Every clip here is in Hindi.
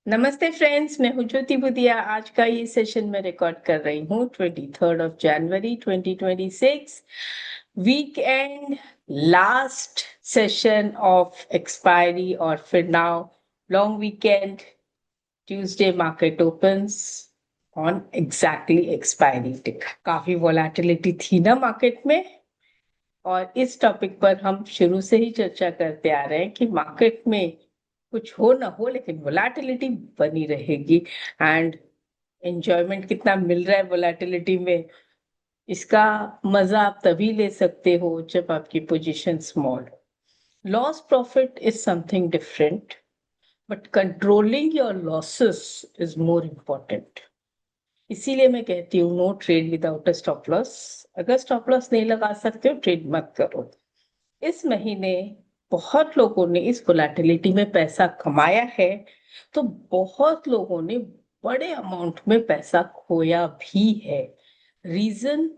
नमस्ते फ्रेंड्स, मैं हूं ज्योति बुदिया। आज का ये सेशन मैं रिकॉर्ड कर रही हूँ 23 जनवरी 2026, weekend, last session of expiry और फिर now long weekend. Tuesday market opens on exactly expiry date. काफी वोलेटिलिटी थी ना मार्केट में, और इस टॉपिक पर हम शुरू से ही चर्चा करते आ रहे हैं कि मार्केट में कुछ हो ना हो लेकिन वोलेटिलिटी बनी रहेगी। एंड एंजॉयमेंट कितना मिल रहा है वोलेटिलिटी में, इसका मजा आप तभी ले सकते हो जब आपकी position small. Loss profit is something different, but controlling your losses is more important. इसीलिए मैं कहती हूँ no trade without a stop loss. अगर स्टॉप लॉस नहीं लगा सकते हो, ट्रेड मत करो। इस महीने बहुत लोगों ने इस वोलेटिलिटी में पैसा कमाया है, तो बहुत लोगों ने बड़े अमाउंट में पैसा खोया भी है। रीजन,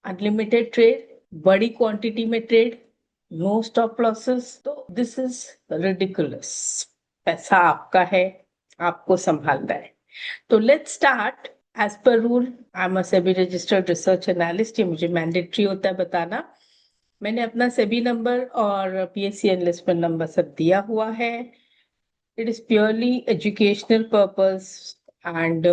अनलिमिटेड ट्रेड, बड़ी क्वांटिटी में ट्रेड, नो स्टॉप लॉसेस। तो दिस इज रिडिकुलस। पैसा आपका है, आपको संभालना है। तो let's start. As per rule, I am a SEBI registered research analyst. ये मुझे मैंडेटरी होता है बताना। मैंने अपना सेबी नंबर और पीएससी एनलिस्टमेंट नंबर सब दिया हुआ है। It is purely educational purpose, and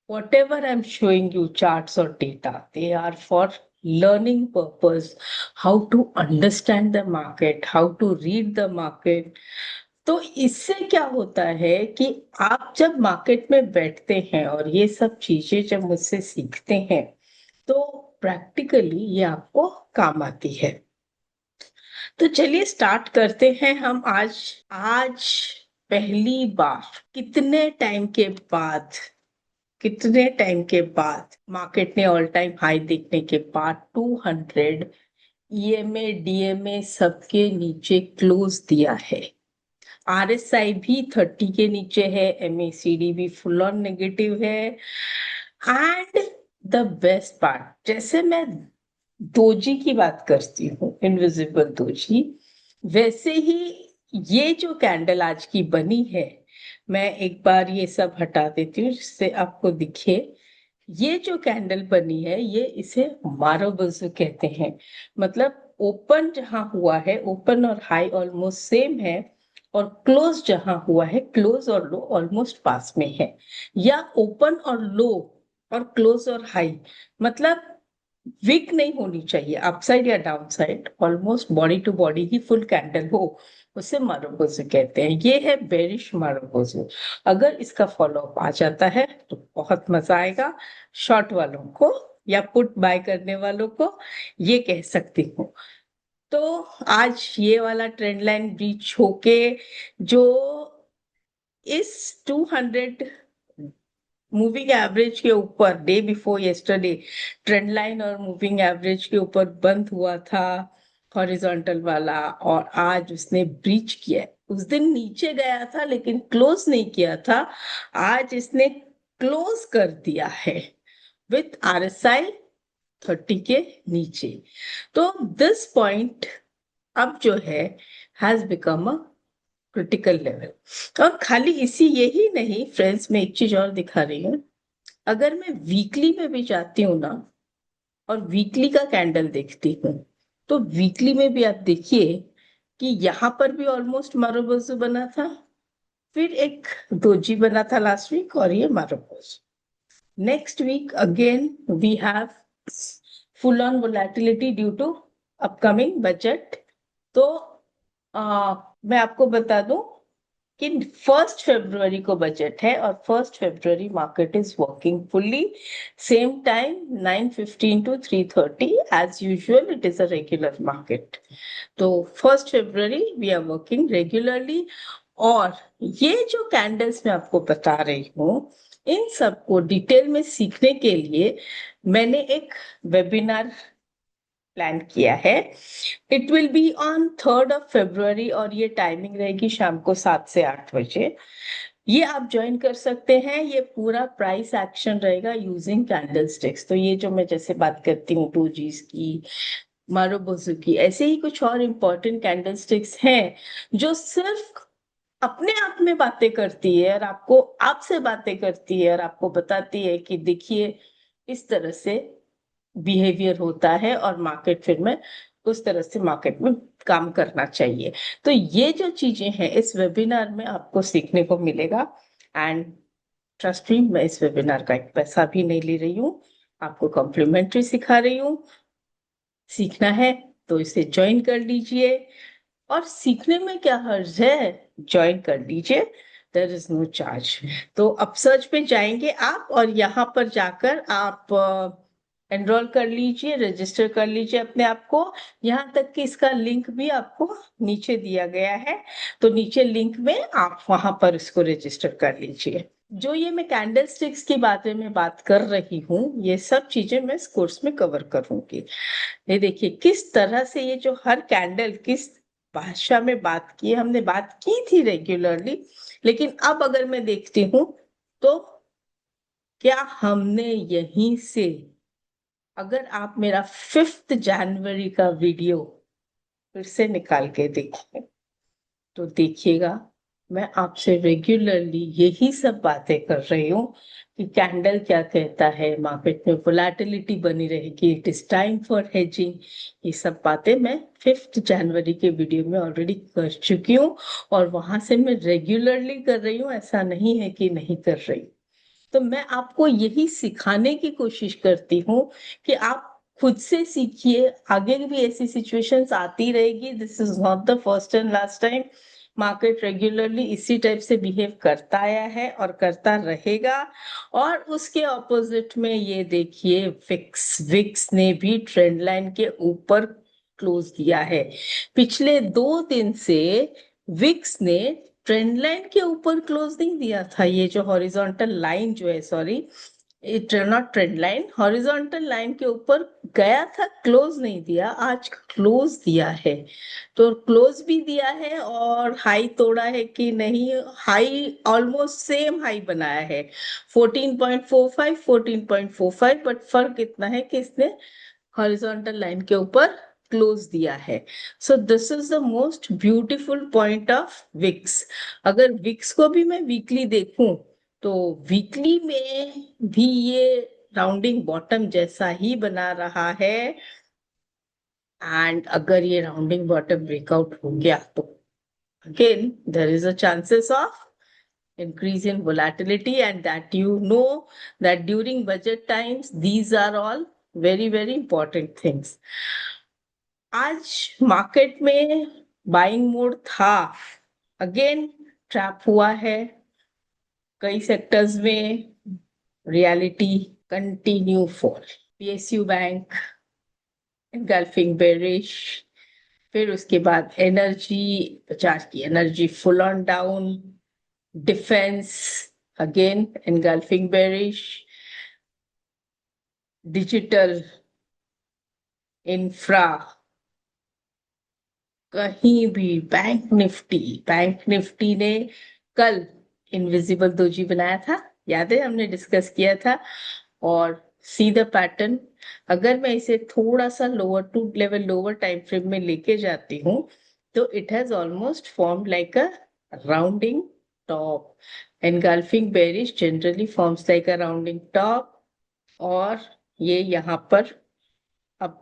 whatever I'm showing you, charts or data, they are for learning purpose. How to understand the market, how to read the market. तो इससे क्या होता है कि आप जब मार्केट में बैठते हैं और ये सब चीजें जब मुझसे सीखते हैं, तो प्रैक्टिकली ये आपको काम आती है। तो चलिए स्टार्ट करते हैं हम। आज आज पहली बार कितने टाइम के बाद मार्केट ने ऑल टाइम हाई देखने के बाद 200 ईएमए डीएमए सबके नीचे क्लोज दिया है। आरएसआई भी 30 के नीचे है, एमएसीडी भी फुल ऑन नेगेटिव है। एंड द बेस्ट पार्ट, जैसे मैं दोजी की बात करती हूँ, इनविजिबल दोजी, वैसे ही ये जो कैंडल आज की बनी है, मैं एक बार ये सब हटा देती हूँ जिससे आपको दिखे। ये जो कैंडल बनी है, ये इसे मारोबजू कहते हैं। मतलब ओपन जहां हुआ है, ओपन और हाई ऑलमोस्ट सेम है, और क्लोज जहां हुआ है, क्लोज और लो ऑलमोस्ट पास में है। या ओपन और लो और क्लोज और हाई, मतलब वीक नहीं होनी चाहिए, अपसाइड या down side, almost body to body ही फुल कैंडल हो, उसे मारोबोजू कहते हैं। ये है बेरिश मारोबोजू। अगर इसका फॉलो अप आ जाता है तो बहुत मजा आएगा शॉर्ट वालों को या पुट बाय करने वालों को, ये कह सकती हूँ। तो आज ये वाला ट्रेंड लाइन ब्रीच होके जो इस 200 मूविंग एवरेज के ऊपर day before yesterday trend line और मूविंग एवरेज के ऊपर बंद हुआ था, हॉरिजॉन्टल वाला, और आज उसने ब्रीच किया है। उस दिन नीचे गया था लेकिन क्लोज नहीं किया था, आज इसने क्लोज कर दिया है विथ आरएसआई 30 के नीचे। तो दिस पॉइंट अब जो है has become a critical level. और खाली इसी यही नहीं फ्रेंड्स, मैं एक चीज और दिखा रही हूँ। अगर मैं वीकली में भी जाती हूँ ना, और वीकली का कैंडल देखती हूँ, तो वीकली में भी आप देखिए कि यहाँ पर भी ऑलमोस्ट मारोबोजू बना था, फिर एक दोजी बना था लास्ट वीक, और ये मारोबोजू। Next week again we have full on volatility due to upcoming budget. तो मैं आपको बता दूं कि 1 फरवरी को बजट है, और 1 फरवरी market is working fully. Same time 9:15 to 3:30 as usual, it is a regular market. तो 1 फरवरी वी आर वर्किंग रेगुलरली। और ये जो कैंडल्स मैं आपको बता रही हूँ, इन सबको डिटेल में सीखने के लिए मैंने एक वेबिनार प्लान किया है। इट विल बी ऑन 3 फरवरी, और ये टाइमिंग रहेगी शाम को 7 से 8 बजे। ये आप ज्वाइन कर सकते हैं। ये पूरा प्राइस एक्शन रहेगा यूजिंग कैंडल स्टिक्स। तो ये जो मैं जैसे बात करती हूँ टू जीज की, मारुबोजू की, ऐसे ही कुछ और इम्पोर्टेंट कैंडल स्टिक्स हैं जो सिर्फ अपने आप में बातें करती है और आपको आपसे बातें करती है और आपको बताती है कि देखिए इस तरह से बिहेवियर होता है और मार्केट फिर में उस तरह से मार्केट में काम करना चाहिए। तो ये जो चीजें हैं इस वेबिनार में आपको सीखने को मिलेगा। एंड ट्रस्ट मी, मैं इस वेबिनार का एक पैसा भी नहीं ले रही हूँ, आपको कॉम्प्लीमेंट्री सिखा रही हूँ। सीखना है तो इसे ज्वाइन कर लीजिए, और सीखने में क्या हर्ज है, ज्वाइन कर लीजिए, देयर इज नो चार्ज। तो अब सर्च पे जाएंगे आप और यहाँ पर जाकर आप एनरोल कर लीजिए, रजिस्टर कर लीजिए अपने आप को। यहाँ तक कि इसका लिंक भी आपको नीचे दिया गया है, तो नीचे लिंक में आप वहां पर इसको रजिस्टर कर लीजिए। जो ये मैं कैंडल स्टिक्स की बातें में बात कर रही हूँ, ये सब चीजें मैं इस कोर्स में कवर करूंगी। ये देखिए किस तरह से ये जो हर कैंडल किस भाषा में बात की है, हमने बात की थी रेगुलरली, लेकिन अब अगर मैं देखती हूँ तो क्या हमने यहीं से, अगर आप मेरा 5 जनवरी का वीडियो फिर से निकाल के देखिए तो देखिएगा मैं आपसे रेगुलरली यही सब बातें कर रही हूँ कि कैंडल क्या कहता है, मार्केट में वोलेटिलिटी बनी रहेगी, it is time for hedging. ये सब बातें मैं 5 जनवरी के वीडियो में ऑलरेडी कर चुकी हूँ और वहां से मैं रेगुलरली कर रही हूँ, ऐसा नहीं है कि नहीं कर रही। तो मैं आपको यही सिखाने की कोशिश करती हूँ कि आप खुद से सीखिए, आगे भी ऐसी सिचुएशंस आती रहेगी, this is not the first and last time. Market regularly इसी टाइप से बिहेव करता आया है और करता रहेगा। और उसके ऑपोजिट में ये देखिए विक्स विक्स ने भी ट्रेंड लाइन के ऊपर क्लोज दिया है। पिछले 2 दिन से विक्स ने ट्रेंड लाइन के ऊपर क्लोज नहीं दिया था, ये जो हॉरिजॉन्टल लाइन जो है, sorry it not trend line, horizontal line के ऊपर गया था, क्लोज नहीं दिया, आज क्लोज दिया है। तो क्लोज भी दिया है और हाई तोड़ा है कि नहीं, हाई ऑलमोस्ट सेम हाई बनाया है 14.45 14.45, बट फर्क इतना है कि इसने हॉरिजॉन्टल लाइन के ऊपर क्लोज दिया है। So this is the most beautiful point of wicks. अगर विक्स को भी मैं वीकली देखूं तो वीकली में भी ये राउंडिंग बॉटम जैसा ही बना रहा है। एंड अगर ये राउंडिंग बॉटम ब्रेकआउट हो गया तो again there is a chances of increase in volatility, and that you know that during budget times these are all very very important things. आज मार्केट में बाइंग मोड था, अगेन ट्रैप हुआ है कई सेक्टर्स में, reality continue fall, PSU bank engulfing bearish, फिर उसके बाद एनर्जी 50 की energy full on down, defence again engulfing bearish, digital infra, कहीं भी बैंक निफ्टी ने कल इनविजिबल दोजी बनाया था, याद है हमने डिस्कस किया था। और सी द पैटर्न, अगर मैं इसे थोड़ा सा lower to level lower time frame में लेके जाती हूँ तो it has almost form like a rounding top. Engulfing bearish generally forms like a rounding top, और ये यहाँ पर अब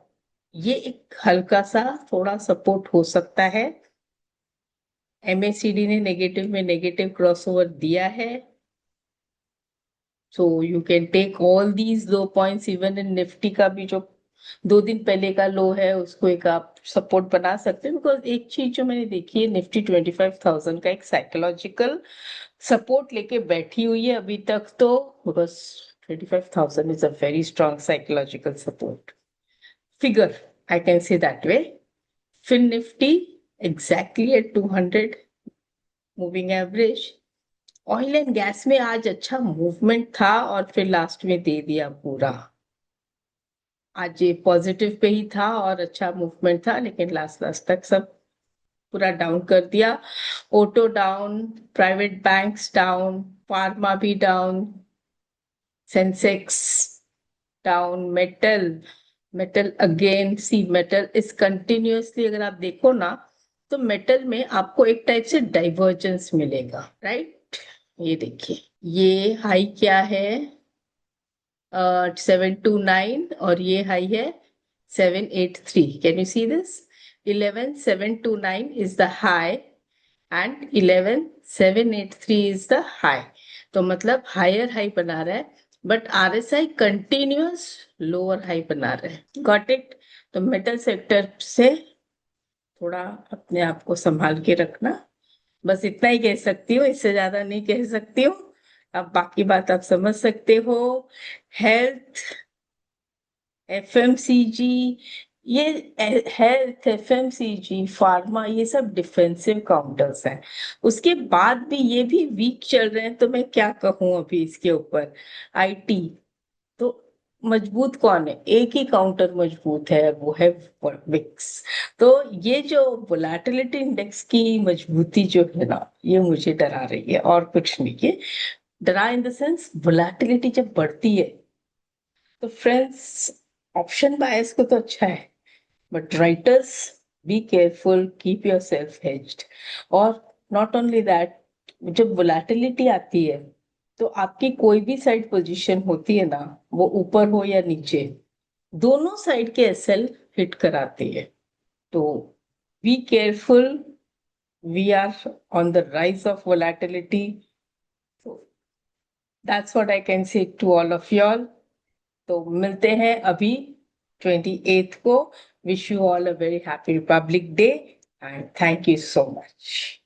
ये एक हल्का सा थोड़ा सपोर्ट हो सकता है। एमएसीडी ने नेगेटिव में नेगेटिव क्रॉसओवर दिया है, so you can take all these low points, even in Nifty का भी जो 2 दिन पहले का लो है उसको एक आप सपोर्ट बना सकते हैं। बिकॉज एक चीज जो मैंने देखी है, निफ्टी 25,000 का एक साइकोलॉजिकल सपोर्ट लेके बैठी हुई है अभी तक, तो because 25,000 is a very strong psychological support figure, I can say that way. Fin Nifty exactly at 200 moving average. Oil and gas में आज अच्छा मूवमेंट था और फिर लास्ट में दे दिया पूरा। आज ये पॉजिटिव पे ही था और अच्छा मूवमेंट था, लेकिन लास्ट लास्ट तक सब पूरा डाउन कर दिया। Auto down, private banks down, pharma भी down, sensex down, metal, metal again see metal is continuously, अगर आप देखो ना तो मेटल में आपको एक टाइप से डाइवर्जेंस मिलेगा, राइट। ये देखिए, ये हाई क्या है, 729, और ये हाई है 783. Can you see this? 11729 is the high and 11783 is the high. तो मतलब हायर हाई बना रहा है, but RSI continuous lower high बना रहा है. Got it? तो मेटल सेक्टर से थोड़ा अपने आप को संभाल के रखना. बस इतना ही कह सकती हूँ, इससे ज्यादा नहीं कह सकती हूँ. अब बाकी बात आप समझ सकते हो. हेल्थ, एफएमसीजी, ये हेल्थ, एफएमसीजी, फार्मा, ये सब डिफेंसिव काउंटर्स हैं. उसके बाद भी ये भी वीक चल रहे हैं, तो मैं क्या कहूँ अभी इसके ऊपर. आईटी तो मजबूत कौन है? एक ही काउंटर मजबूत है, वो है विक्स. तो ये जो वोलेटिलिटी इंडेक्स की मजबूती जो है ना, ये मुझे डरा रही है, और कुछ नहीं है. डरा इन द सेंस, वोलेटिलिटी जब बढ़ती है तो फ्रेंड्स, ऑप्शन बायस को तो अच्छा है, but writers, be careful, keep your self hedged. और नॉट ओनली दैट, जब वोलेटिलिटी आती है तो आपकी कोई भी साइड पोजीशन होती है ना, वो ऊपर हो या नीचे, दोनों साइड के एसएल हिट कराती है. तो be careful, we are on the rise of volatility. That's what I can say to all of you all. तो मिलते हैं अभी 28th को. Wish you all a very happy Republic Day and thank you so much.